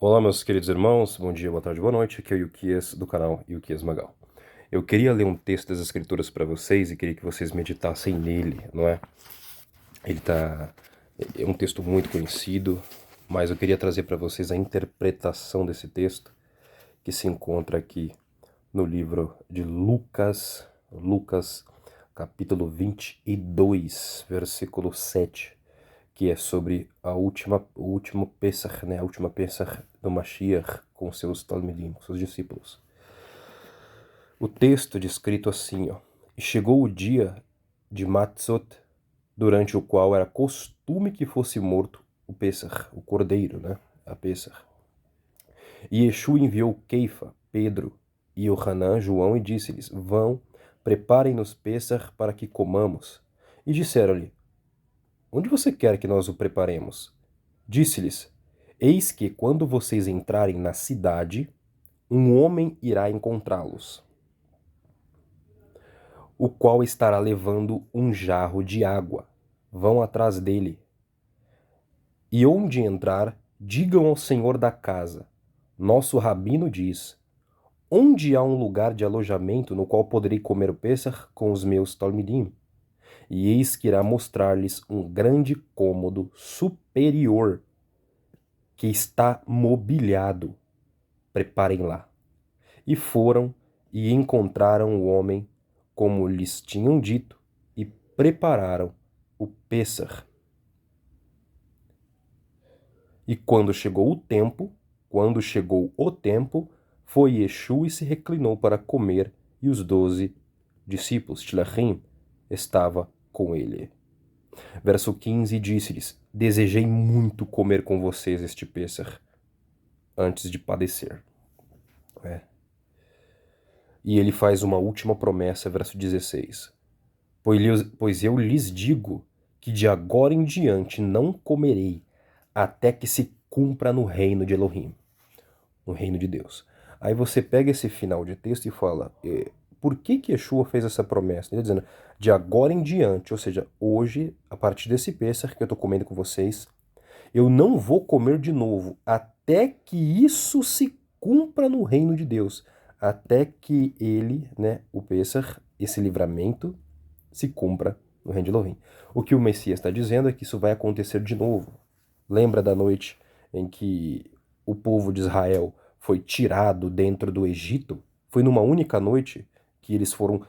Olá, meus queridos irmãos, bom dia, boa tarde, boa noite. Aqui é o Yukias do canal Yukias Magal. Eu queria ler um texto das Escrituras para vocês e queria que vocês meditassem nele, não é? É um texto muito conhecido, mas eu queria trazer para vocês a interpretação desse texto que se encontra aqui no livro de Lucas, capítulo 22, versículo 7, que é sobre o último Pesach, né? A última Pesach do Mashiach com seus Talmidim, com seus discípulos. O texto descrito assim, ó. E chegou o dia de Matzot, durante o qual era costume que fosse morto o Pesach, o cordeiro, né? A Pesach. E Yeshua enviou Keifa, Pedro e Yohanan, João, e disse-lhes: Vão, preparem-nos Pesach para que comamos. E disseram-lhe: Onde você quer que nós o preparemos? Disse-lhes: Eis que, quando vocês entrarem na cidade, um homem irá encontrá-los, o qual estará levando um jarro de água. Vão atrás dele. E onde entrar, digam ao senhor da casa: Nosso rabino diz: Onde há um lugar de alojamento no qual poderei comer o Pêssar com os meus talmidim? E eis que irá mostrar-lhes um grande cômodo superior que está mobiliado. Preparem lá. E foram e encontraram o homem como lhes tinham dito e prepararam o Pêssar. E quando chegou o tempo, foi Yeshua e se reclinou para comer, e os 12 discípulos, Tilachim, estava com ele. Verso 15, disse-lhes: Desejei muito comer com vocês este Pêssar, antes de padecer. E ele faz uma última promessa, verso 16. Pois eu lhes digo que de agora em diante não comerei, até que se cumpra no reino de Elohim, no reino de Deus. Aí você pega esse final de texto e fala, por que Yeshua fez essa promessa? Ele está dizendo, de agora em diante, ou seja, hoje, a partir desse Pêssar que eu estou comendo com vocês, eu não vou comer de novo, até que isso se cumpra no reino de Deus. Até que ele, né, o Pêssar, esse livramento, se cumpra no reino de Elohim. O que o Messias está dizendo é que isso vai acontecer de novo. Lembra da noite em que o povo de Israel foi tirado dentro do Egito? Foi numa única noite que eles foram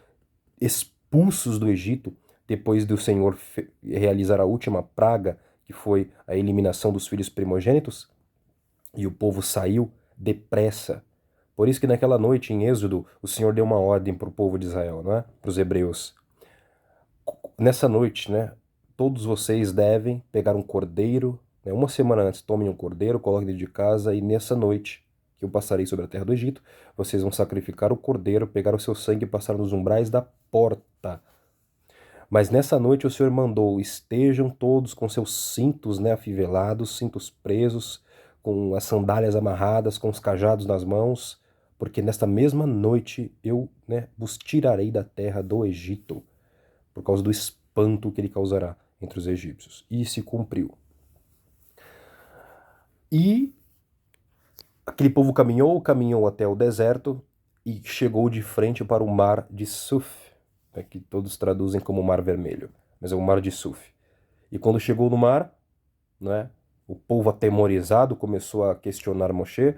expulsos do Egito, depois do Senhor realizar a última praga, que foi a eliminação dos filhos primogênitos, e o povo saiu depressa. Por isso que naquela noite, em Êxodo, o Senhor deu uma ordem para o povo de Israel, não é? Para os hebreus. Nessa noite, né, todos vocês devem pegar um cordeiro, né, uma semana antes, tomem um cordeiro, coloquem dentro de casa, e nessa noite, que eu passarei sobre a terra do Egito, vocês vão sacrificar o cordeiro, pegar o seu sangue e passar nos umbrais da porta. Mas nessa noite o Senhor mandou, estejam todos com seus cintos, né, afivelados, cintos presos, com as sandálias amarradas, com os cajados nas mãos, porque nesta mesma noite eu, né, vos tirarei da terra do Egito, por causa do espanto que ele causará entre os egípcios. E se cumpriu. E aquele povo caminhou até o deserto e chegou de frente para o mar de Suf, né, que todos traduzem como Mar Vermelho, mas é o mar de Suf. E quando chegou no mar, né, o povo atemorizado começou a questionar Moshe,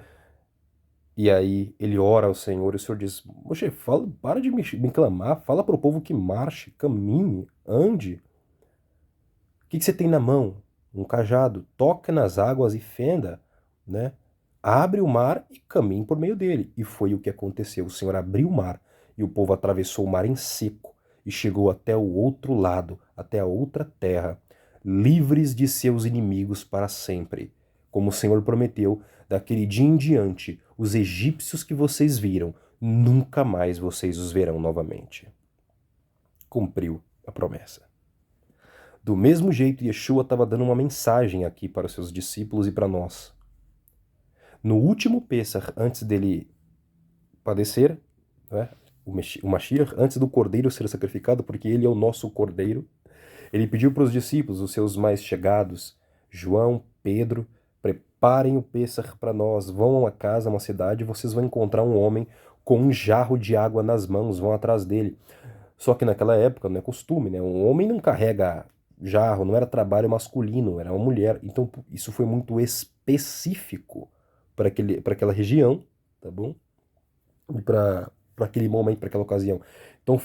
e aí ele ora ao Senhor, e o Senhor diz, Moshe, para de me clamar, fala para o povo que marche, caminhe, ande. O que você tem na mão? Um cajado. Toca nas águas e fenda, né? Abre o mar e caminhe por meio dele. E foi o que aconteceu. O Senhor abriu o mar e o povo atravessou o mar em seco e chegou até o outro lado, até a outra terra, livres de seus inimigos para sempre. Como o Senhor prometeu, daquele dia em diante, os egípcios que vocês viram, nunca mais vocês os verão novamente. Cumpriu a promessa. Do mesmo jeito, Yeshua estava dando uma mensagem aqui para os seus discípulos e para nós. No último Pêssar, antes dele padecer, né, o Mashiach, antes do cordeiro ser sacrificado, porque ele é o nosso cordeiro, ele pediu para os discípulos, os seus mais chegados, João, Pedro, preparem o Pêssar para nós, vão a uma casa, uma cidade, vocês vão encontrar um homem com um jarro de água nas mãos, vão atrás dele. Só que naquela época não é costume, né? Um homem não carrega jarro, não era trabalho masculino, era uma mulher. Então isso foi muito específico para aquela região, tá bom? E para aquele momento, para aquela ocasião. Então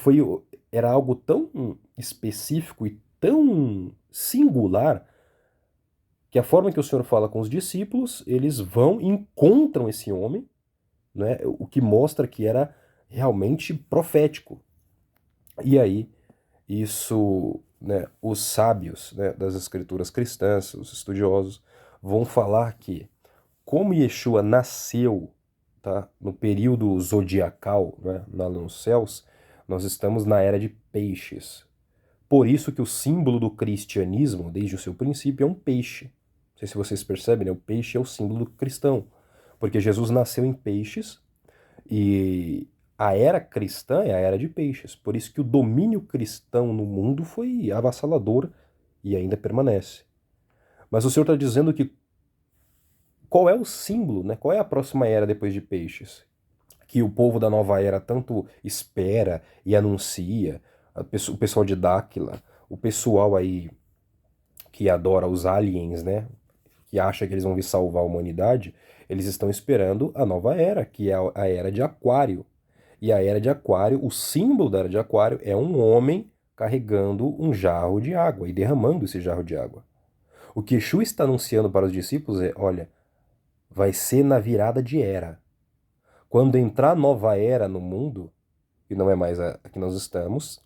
era algo tão específico e tão singular que a forma que o Senhor fala com os discípulos, eles vão e encontram esse homem, né? O que mostra que era realmente profético. E aí, isso, né, os sábios, né, das escrituras cristãs, os estudiosos, vão falar que, como Yeshua nasceu, tá, no período zodiacal, né, lá nos céus, nós estamos na era de peixes. Por isso que o símbolo do cristianismo, desde o seu princípio, é um peixe. Não sei se vocês percebem, né? O peixe é o símbolo cristão. Porque Jesus nasceu em peixes e a era cristã é a era de peixes. Por isso que o domínio cristão no mundo foi avassalador e ainda permanece. Mas o Senhor está dizendo que qual é o símbolo, né? Qual é a próxima era depois de peixes? Que o povo da nova era tanto espera e anuncia, o pessoal de Dáquila, o pessoal aí que adora os aliens, né? Que acha que eles vão vir salvar a humanidade, eles estão esperando a nova era, que é a era de Aquário. E a era de Aquário, o símbolo da era de Aquário é um homem carregando um jarro de água e derramando esse jarro de água. O que Yeshua está anunciando para os discípulos é, olha, vai ser na virada de era. Quando entrar nova era no mundo, que não é mais a que nós estamos,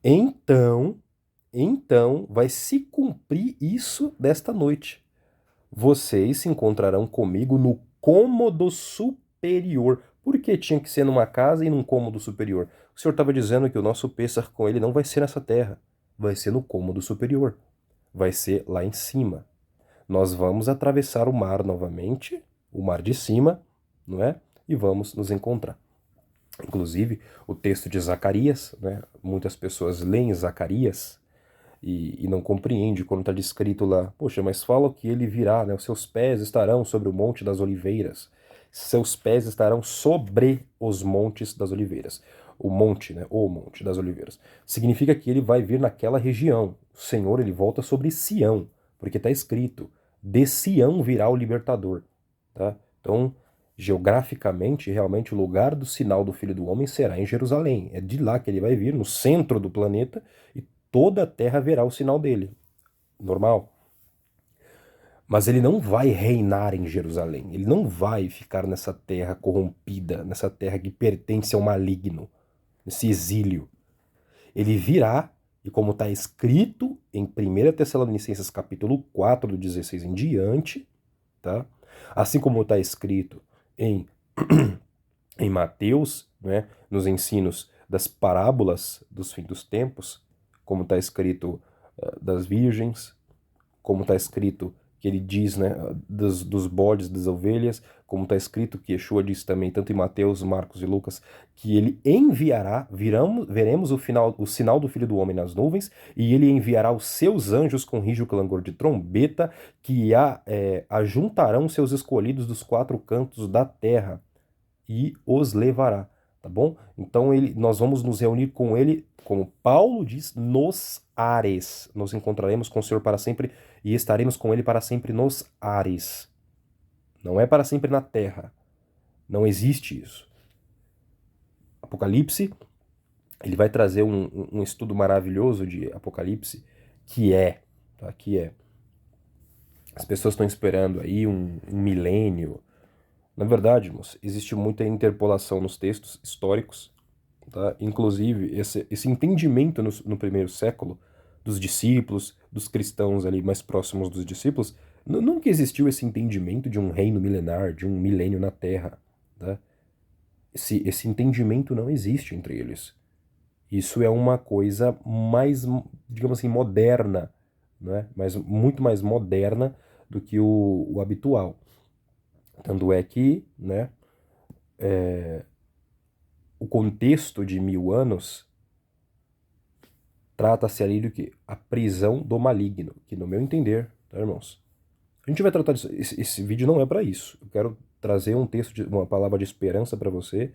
então, então vai se cumprir isso desta noite. Vocês se encontrarão comigo no cômodo superior. Por que tinha que ser numa casa e num cômodo superior? O Senhor estava dizendo que o nosso pêssar com ele não vai ser nessa terra, vai ser no cômodo superior, vai ser lá em cima. Nós vamos atravessar o mar novamente, o mar de cima, não é? E vamos nos encontrar. Inclusive, o texto de Zacarias, né? Muitas pessoas leem Zacarias e não compreende quando está descrito lá, poxa, mas fala que ele virá, né? Os seus pés estarão sobre o monte das oliveiras, seus pés estarão sobre os montes das oliveiras. O monte, né? O monte das oliveiras. Significa que ele vai vir naquela região. O Senhor, ele volta sobre Sião, porque está escrito, de Sião virá o libertador, tá? Então, geograficamente, realmente, o lugar do sinal do Filho do Homem será em Jerusalém. É de lá que ele vai vir, no centro do planeta, e toda a terra verá o sinal dele. Normal. Mas ele não vai reinar em Jerusalém. Ele não vai ficar nessa terra corrompida, nessa terra que pertence ao maligno, nesse exílio. Ele virá, e como está escrito em 1 Tessalonicenses capítulo 4, do 16 em diante, tá? Assim como está escrito em, em Mateus, né, nos ensinos das parábolas dos fins dos tempos, como está escrito das virgens, como está escrito que ele diz, né, dos bodes, das ovelhas, como está escrito que Yeshua diz também, tanto em Mateus, Marcos e Lucas, que ele enviará, veremos o sinal do Filho do Homem nas nuvens, e ele enviará os seus anjos com rijo clangor de trombeta, que ajuntarão seus escolhidos dos quatro cantos da terra, e os levará, tá bom? Então nós vamos nos reunir com ele, como Paulo diz, nos ares. Nos encontraremos com o Senhor para sempre e estaremos com ele para sempre nos ares. Não é para sempre na terra. Não existe isso. Apocalipse, ele vai trazer um estudo maravilhoso de Apocalipse, tá? Que é. As pessoas estão esperando aí um milênio. Na verdade, irmãos, existe muita interpolação nos textos históricos, tá? Inclusive, esse entendimento no primeiro século dos discípulos, dos cristãos ali mais próximos dos discípulos, nunca existiu esse entendimento de um reino milenar, de um milênio na Terra, tá? Esse entendimento não existe entre eles. Isso é uma coisa mais, digamos assim, moderna, né? Mas muito mais moderna do que o habitual. Tanto é que, né, o contexto de 1000 anos trata-se ali do que? A prisão do maligno, que no meu entender, tá, irmãos? A gente vai tratar disso. Esse vídeo não é para isso. Eu quero trazer um texto, uma palavra de esperança para você,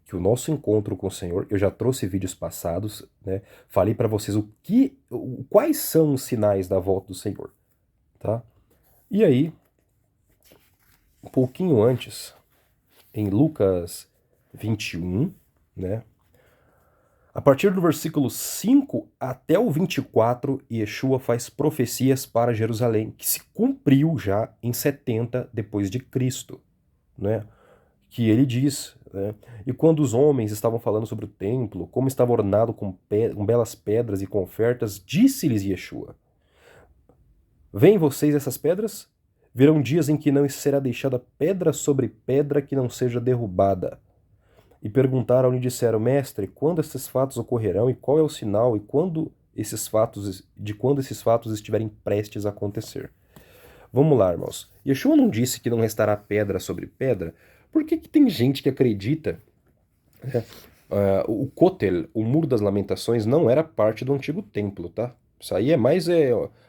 que o nosso encontro com o Senhor, eu já trouxe vídeos passados, né? Falei para vocês quais são os sinais da volta do Senhor, tá? E aí, um pouquinho antes, em Lucas 21, né? A partir do versículo 5 até o 24, Yeshua faz profecias para Jerusalém, que se cumpriu já em 70 depois de Cristo, né? Que ele diz, né? E quando os homens estavam falando sobre o templo, como estava ornado com belas pedras e com ofertas, disse-lhes Yeshua: Veem vocês essas pedras? Virão dias em que não será deixada pedra sobre pedra que não seja derrubada. E perguntaram-lhe e disseram: Mestre, quando esses fatos ocorrerão e qual é o sinal e quando quando esses fatos estiverem prestes a acontecer? Vamos lá, irmãos. Yeshua não disse que não restará pedra sobre pedra? Por que tem gente que acredita, né? O Kotel, o Muro das Lamentações, não era parte do antigo templo, tá? Isso aí é mais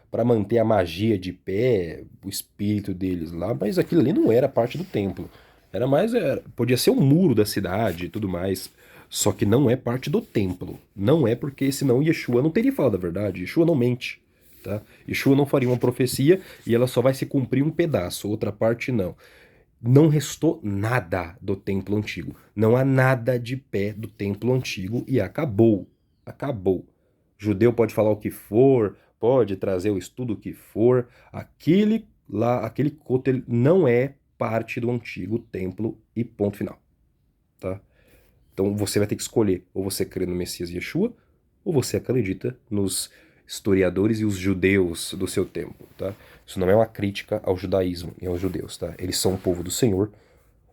para manter a magia de pé, o espírito deles lá, mas aquilo ali não era parte do templo. Era mais, podia ser um muro da cidade e tudo mais, só que não é parte do templo. Não é porque senão Yeshua não teria falado a verdade. Yeshua não mente, tá? Yeshua não faria uma profecia e ela só vai se cumprir um pedaço, outra parte não. Não restou nada do templo antigo. Não há nada de pé do templo antigo e acabou. Acabou. Judeu pode falar o que for, pode trazer o estudo que for. Aquele lá, aquele Kotel não é parte do antigo templo e ponto final, tá? Então você vai ter que escolher, ou você crê no Messias Yeshua, ou você acredita nos historiadores e os judeus do seu tempo, tá? Isso não é uma crítica ao judaísmo e aos judeus, tá? Eles são o povo do Senhor,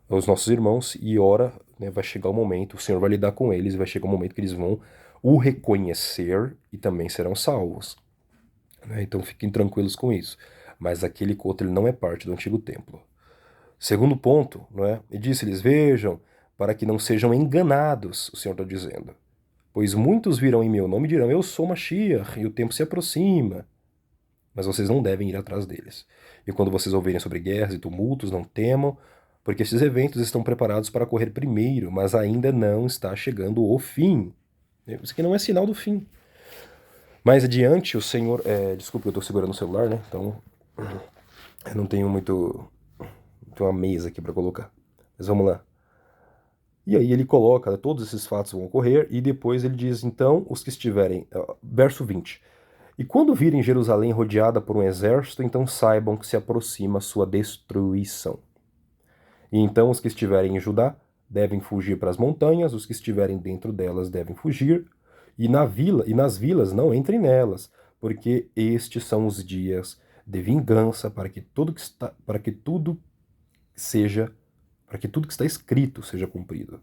os nossos irmãos, e ora, né, vai chegar o momento, o Senhor vai lidar com eles, e vai chegar o momento que eles vão o reconhecer e também serão salvos, né? Então fiquem tranquilos com isso. Mas aquele coto ele não é parte do antigo templo. Segundo ponto, não é? E disse-lhes: Vejam, para que não sejam enganados, o Senhor está dizendo. Pois muitos virão em meu nome e dirão: Eu sou Mashiach, e o tempo se aproxima. Mas vocês não devem ir atrás deles. E quando vocês ouvirem sobre guerras e tumultos, não temam, porque esses eventos estão preparados para ocorrer primeiro, mas ainda não está chegando o fim. Isso aqui não é sinal do fim. Mais adiante, o Senhor. Desculpa, eu estou segurando o celular, né? Então, eu não tenho muito. Tem uma mesa aqui para colocar. Mas vamos lá. E aí ele coloca, né, todos esses fatos vão ocorrer, e depois ele diz, então, os que estiverem, verso 20, e quando virem Jerusalém rodeada por um exército, então saibam que se aproxima a sua destruição. E então os que estiverem em Judá devem fugir para as montanhas, os que estiverem dentro delas devem fugir, e nas vilas não entrem nelas, porque estes são os dias de vingança para que tudo que está escrito seja cumprido.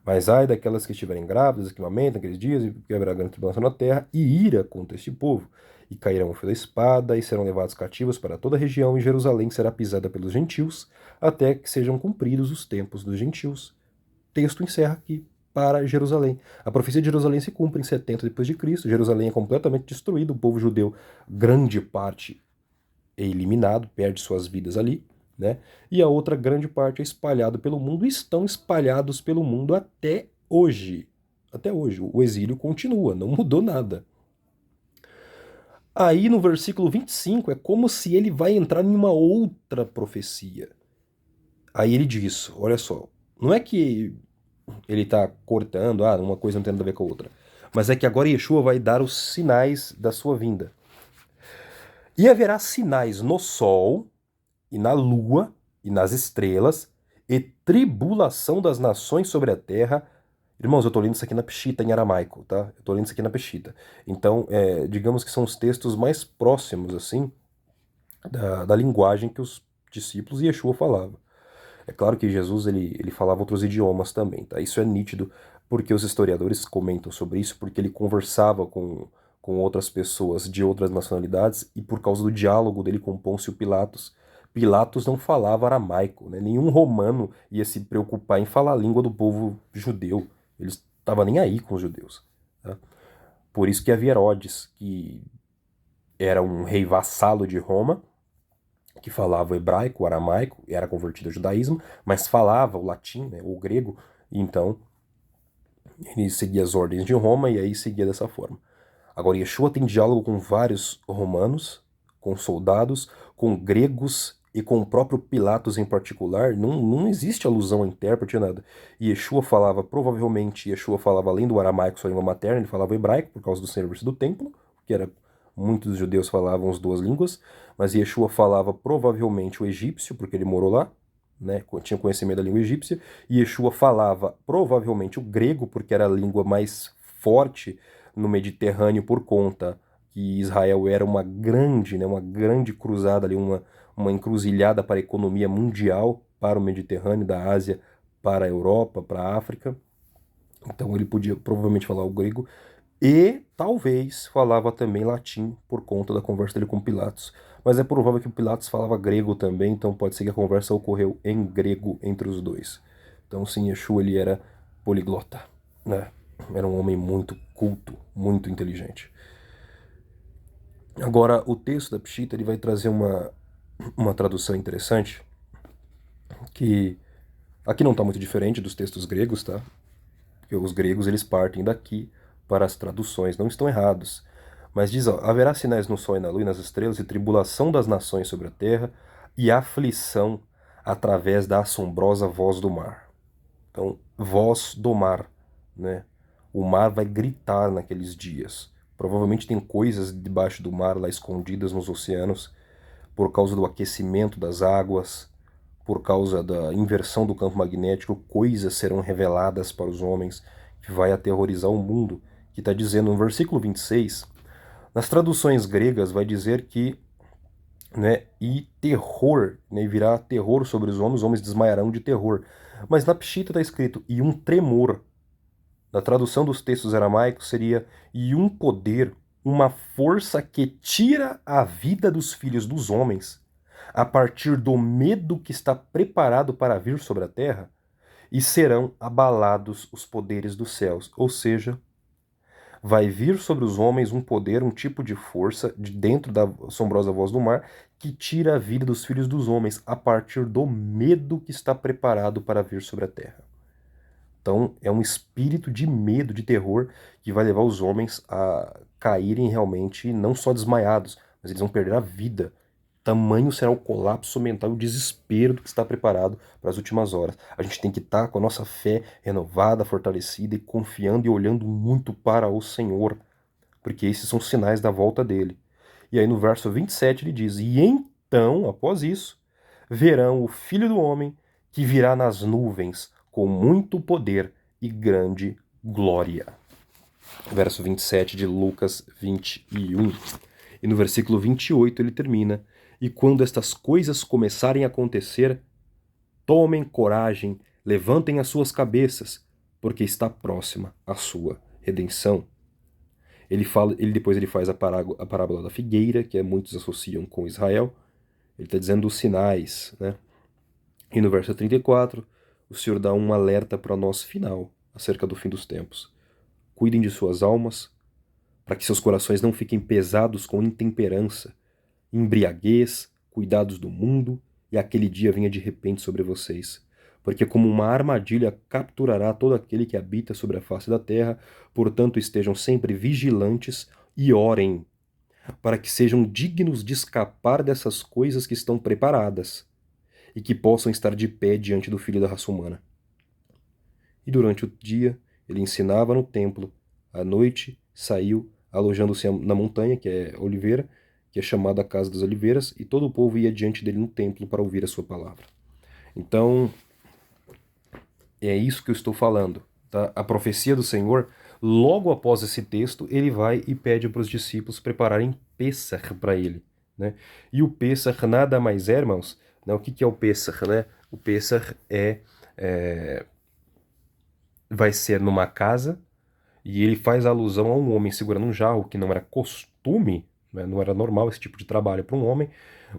Mas ai daquelas que estiverem grávidas, que amamentam naqueles dias, e que haverá grande tribulação na terra, e ira contra este povo. E cairão o fio da espada, e serão levados cativos para toda a região, e Jerusalém será pisada pelos gentios, até que sejam cumpridos os tempos dos gentios. Texto encerra aqui para Jerusalém. A profecia de Jerusalém se cumpre em 70 depois de Cristo. Jerusalém é completamente destruído, o povo judeu, grande parte, é eliminado, perde suas vidas ali, né? E a outra grande parte é espalhada pelo mundo, e estão espalhados pelo mundo até hoje. Até hoje. O exílio continua, não mudou nada. Aí no versículo 25 é como se ele vai entrar em uma outra profecia. Aí ele diz, olha só, não é que ele está cortando, uma coisa não tem nada a ver com a outra, mas é que agora Yeshua vai dar os sinais da sua vinda. E haverá sinais no sol, e na lua, e nas estrelas, e tribulação das nações sobre a terra. Irmãos, eu estou lendo isso aqui na Peshita, em aramaico, tá? Eu estou lendo isso aqui na Peshita. Então, digamos que são os textos mais próximos, assim, da linguagem que os discípulos e Yeshua falavam. É claro que Jesus, ele falava outros idiomas também, tá? Isso é nítido, porque os historiadores comentam sobre isso, porque ele conversava com outras pessoas de outras nacionalidades, e por causa do diálogo dele com Pôncio Pilatos. Pilatos não falava aramaico, né? Nenhum romano ia se preocupar em falar a língua do povo judeu. Ele estava nem aí com os judeus, tá? Por isso que havia Herodes, que era um rei vassalo de Roma, que falava o hebraico, o aramaico, era convertido ao judaísmo, mas falava o latim, né, o grego, e então ele seguia as ordens de Roma e aí seguia dessa forma. Agora, Yeshua tem diálogo com vários romanos, com soldados, com gregos e com o próprio Pilatos em particular. Não existe alusão a intérprete, nada. Yeshua falava, provavelmente, Yeshua falava além do aramaico, sua língua materna, ele falava hebraico por causa do serviço do templo, que era muitos judeus falavam as duas línguas, mas Yeshua falava provavelmente o egípcio, porque ele morou lá, né, tinha conhecimento da língua egípcia, e Yeshua falava provavelmente o grego, porque era a língua mais forte no Mediterrâneo por conta que Israel era uma grande cruzada ali, uma encruzilhada para a economia mundial, para o Mediterrâneo, da Ásia para a Europa, para a África. Então ele podia provavelmente falar o grego e talvez falava também latim por conta da conversa dele com Pilatos. Mas é provável que o Pilatos falava grego também, então pode ser que a conversa ocorreu em grego entre os dois. Então sim, Yeshua ele era poliglota, né? Era um homem muito culto, muito inteligente. Agora, o texto da Pshita ele vai trazer uma tradução interessante, que aqui não está muito diferente dos textos gregos, tá? Porque os gregos eles partem daqui para as traduções, não estão errados. Mas diz, ó, haverá sinais no sol e na lua e nas estrelas, e tribulação das nações sobre a terra, e aflição através da assombrosa voz do mar. Então, voz do mar, né? O mar vai gritar naqueles dias. Provavelmente tem coisas debaixo do mar lá escondidas nos oceanos, por causa do aquecimento das águas, por causa da inversão do campo magnético, coisas serão reveladas para os homens que vai aterrorizar o mundo. Que está dizendo no versículo 26, nas traduções gregas vai dizer que, né, e terror, né, virá terror sobre os homens desmaiarão de terror. Mas na Pshita está escrito, e um tremor. Na tradução dos textos aramaicos seria, e um poder, uma força que tira a vida dos filhos dos homens, a partir do medo que está preparado para vir sobre a terra, e serão abalados os poderes dos céus. Ou seja, vai vir sobre os homens um poder, um tipo de força, de dentro da assombrosa voz do mar, que tira a vida dos filhos dos homens, a partir do medo que está preparado para vir sobre a terra. Então, é um espírito de medo, de terror, que vai levar os homens a caírem realmente, não só desmaiados, mas eles vão perder a vida. Tamanho será o colapso mental e o desespero do que está preparado para as últimas horas. A gente tem que estar com a nossa fé renovada, fortalecida e confiando e olhando muito para o Senhor, porque esses são sinais da volta dele. E aí no verso 27 ele diz: E então, após isso, verão o Filho do Homem que virá nas nuvens com muito poder e grande glória. Verso 27 de Lucas 21. E no versículo 28 ele termina: E quando estas coisas começarem a acontecer, tomem coragem, levantem as suas cabeças, porque está próxima a sua redenção. Depois ele faz a parábola da figueira, que muitos associam com Israel. Ele está dizendo os sinais, né? E no verso 34, o Senhor dá um alerta para nós final, acerca do fim dos tempos. Cuidem de suas almas, para que seus corações não fiquem pesados com intemperança, embriaguez, cuidados do mundo, e aquele dia venha de repente sobre vocês. Porque como uma armadilha capturará todo aquele que habita sobre a face da terra, portanto estejam sempre vigilantes e orem, para que sejam dignos de escapar dessas coisas que estão preparadas, e que possam estar de pé diante do Filho da raça humana. E durante o dia ele ensinava no templo, à noite saiu, alojando-se na montanha, que é Oliveira, que é chamada a Casa das Oliveiras, e todo o povo ia diante dele no templo para ouvir a sua palavra. Então, é isso que eu estou falando. Tá? A profecia do Senhor, logo após esse texto, ele vai e pede para os discípulos prepararem Pêssar para ele. Né? E o Pêssar nada mais é, irmãos, né? O que é o Pêssar? Né? O Pêssar vai ser numa casa, e ele faz alusão a um homem segurando um jarro, que não era costume, né? Não era normal esse tipo de trabalho para um homem,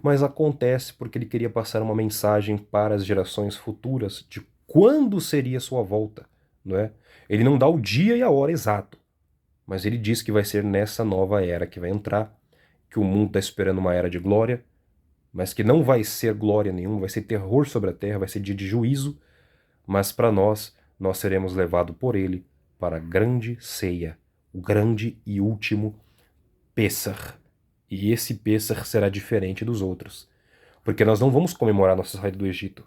mas acontece porque ele queria passar uma mensagem para as gerações futuras de quando seria sua volta, não é? Ele não dá o dia e a hora exato, mas ele diz que vai ser nessa nova era que vai entrar, que o mundo está esperando uma era de glória, mas que não vai ser glória nenhuma, vai ser terror sobre a terra, vai ser dia de juízo, mas para nós seremos levados por ele para a grande ceia, o grande e último Pêssar. E esse Pêssar será diferente dos outros, porque nós não vamos comemorar nossa saída do Egito.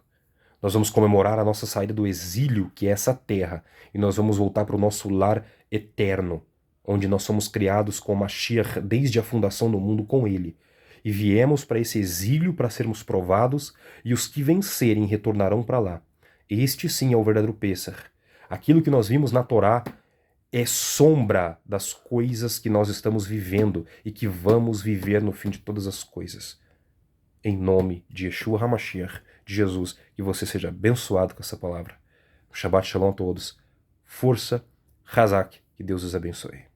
Nós vamos comemorar a nossa saída do exílio, que é essa terra, e nós vamos voltar para o nosso lar eterno, onde nós somos criados com Mashiach desde a fundação do mundo com ele. E viemos para esse exílio para sermos provados, e os que vencerem retornarão para lá. Este sim é o verdadeiro Pêssar. Aquilo que nós vimos na Torá é sombra das coisas que nós estamos vivendo e que vamos viver no fim de todas as coisas. Em nome de Yeshua HaMashiach, de Jesus, que você seja abençoado com essa palavra. Shabbat Shalom a todos. Força, Hazak, que Deus os abençoe.